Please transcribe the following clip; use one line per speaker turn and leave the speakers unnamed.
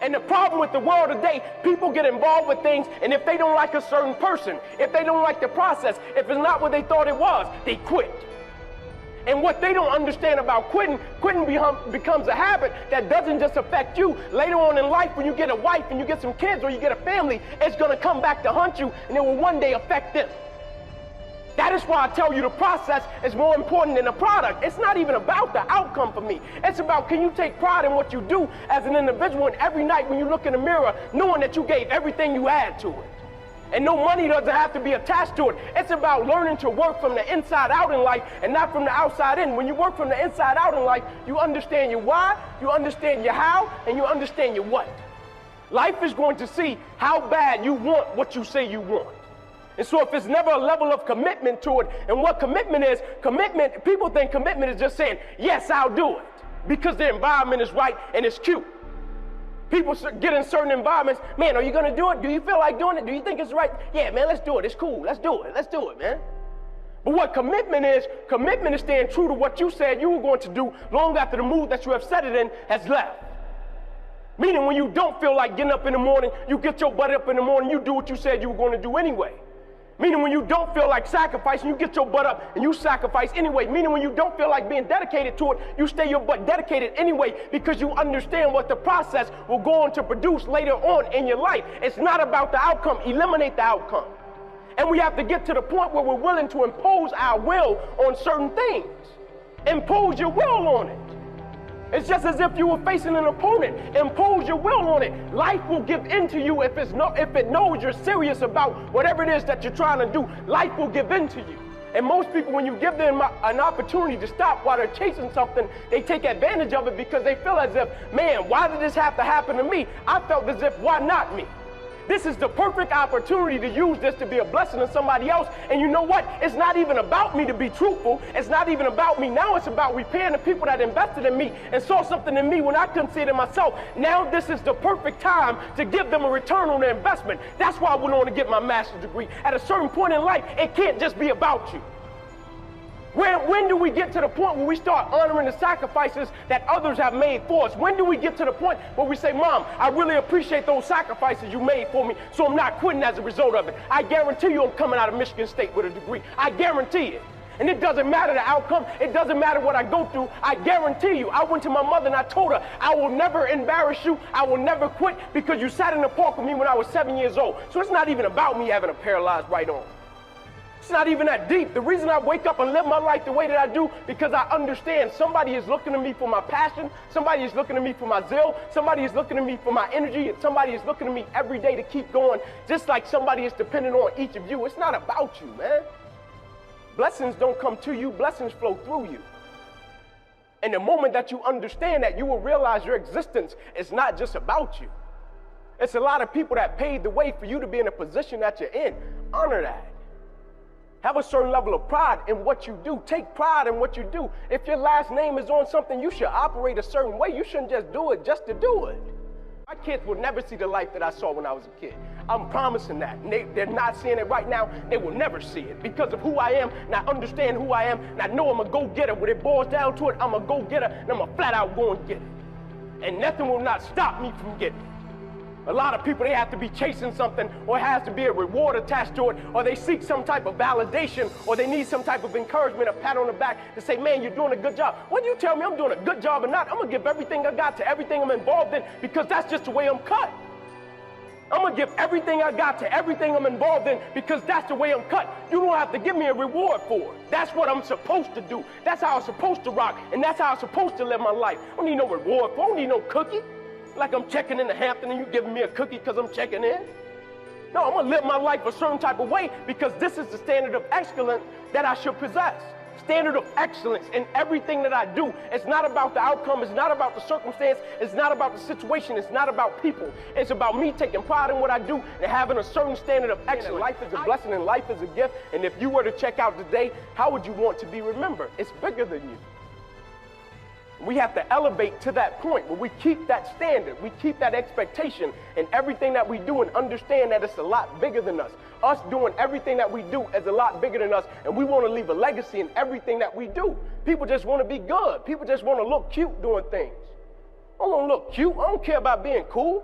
And the problem with the world today, people get involved with things, and if they don't like a certain person, if they don't like the process, if it's not what they thought it was, they quit. And what they don't understand about quitting becomes a habit that doesn't just affect you. Later on in life, when you get a wife and you get some kids or you get a family, it's going to come back to haunt you, and it will one day affect them. That is why I tell you the process is more important than the product. It's not even about the outcome for me. It's about, can you take pride in what you do as an individual, and every night when you look in the mirror, knowing that you gave everything you had to it. And no money doesn't have to be attached to it. It's about learning to work from the inside out in life and not from the outside in. When you work from the inside out in life, you understand your why, you understand your how, and you understand your what. Life is going to see how bad you want what you say you want. And so if it's never a level of commitment to it, and what commitment is, people think commitment is just saying, yes, I'll do it, because the environment is right and it's cute. People get in certain environments, man, are you gonna do it? Do you feel like doing it? Do you think it's right? Yeah, man, let's do it, it's cool, let's do it, man. But what commitment is staying true to what you said you were going to do long after the mood that you have set it in has left. Meaning when you don't feel like getting up in the morning, you get your butt up in the morning, you do what you said you were going to do anyway. Meaning when you don't feel like sacrificing, you get your butt up and you sacrifice anyway. Meaning when you don't feel like being dedicated to it, you stay your butt dedicated anyway, because you understand what the process will go on to produce later on in your life. It's not about the outcome. Eliminate the outcome. And we have to get to the point where we're willing to impose our will on certain things. Impose your will on it. It's just as if you were facing an opponent. Impose your will on it. Life will give in to you if it knows you're serious about whatever it is that you're trying to do. Life will give in to you. And most people, when you give them an opportunity to stop while they're chasing something, they take advantage of it because they feel as if, man, why did this have to happen to me? I felt as if, why not me? This is the perfect opportunity to use this to be a blessing to somebody else. And you know what? It's not even about me, to be truthful. It's not even about me. Now it's about repaying the people that invested in me and saw something in me when I couldn't see it in myself. Now this is the perfect time to give them a return on their investment. That's why I went on to get my master's degree. At a certain point in life, it can't just be about you. When do we get to the point where we start honoring the sacrifices that others have made for us? When do we get to the point where we say, Mom, I really appreciate those sacrifices you made for me, so I'm not quitting as a result of it. I guarantee you I'm coming out of Michigan State with a degree. I guarantee it. And it doesn't matter the outcome. It doesn't matter what I go through. I guarantee you. I went to my mother and I told her, I will never embarrass you. I will never quit because you sat in the park with me when I was 7 years old. So it's not even about me having a paralyzed right arm. It's not even that deep. The reason I wake up and live my life the way that I do, because I understand somebody is looking to me for my passion, somebody is looking to me for my zeal, somebody is looking to me for my energy, and somebody is looking to me every day to keep going, just like somebody is dependent on each of you. It's not about you, man. Blessings don't come to you, blessings flow through you. And the moment that you understand that, you will realize your existence is not just about you. It's a lot of people that paved the way for you to be in a position that you're in. Honor that. Have a certain level of pride in what you do. Take pride in what you do. If your last name is on something, you should operate a certain way. You shouldn't just do it just to do it. My kids will never see the life that I saw when I was a kid. I'm promising that. And they're not seeing it right now. They will never see it because of who I am, and I understand who I am, and I know I'm a go-getter. When it boils down to it, I'm a go-getter, and I'm a flat-out go and get it. And nothing will not stop me from getting it. A lot of people, they have to be chasing something, or it has to be a reward attached to it, or they seek some type of validation, or they need some type of encouragement, a pat on the back to say, man, you're doing a good job. When you tell me I'm doing a good job or not, I'm going to give everything I got to everything I'm involved in, because that's just the way I'm cut. I'm going to give everything I got to everything I'm involved in, because that's the way I'm cut. You don't have to give me a reward for it. That's what I'm supposed to do. That's how I'm supposed to rock, and that's how I'm supposed to live my life. I don't need no reward for it. I don't need no cookie. Like I'm checking into Hampton and you giving me a cookie because I'm checking in. No, I'm going to live my life a certain type of way, because this is the standard of excellence that I should possess. Standard of excellence in everything that I do. It's not about the outcome. It's not about the circumstance. It's not about the situation. It's not about people. It's about me taking pride in what I do and having a certain standard of excellence. Life is a blessing and life is a gift. And if you were to check out today, how would you want to be remembered? It's bigger than you. We have to elevate to that point where we keep that standard, we keep that expectation in everything that we do, and understand that it's a lot bigger than us. Us doing everything that we do is a lot bigger than us, and we want to leave a legacy in everything that we do. People just want to be good. People just want to look cute doing things. I want to look cute. I don't care about being cool.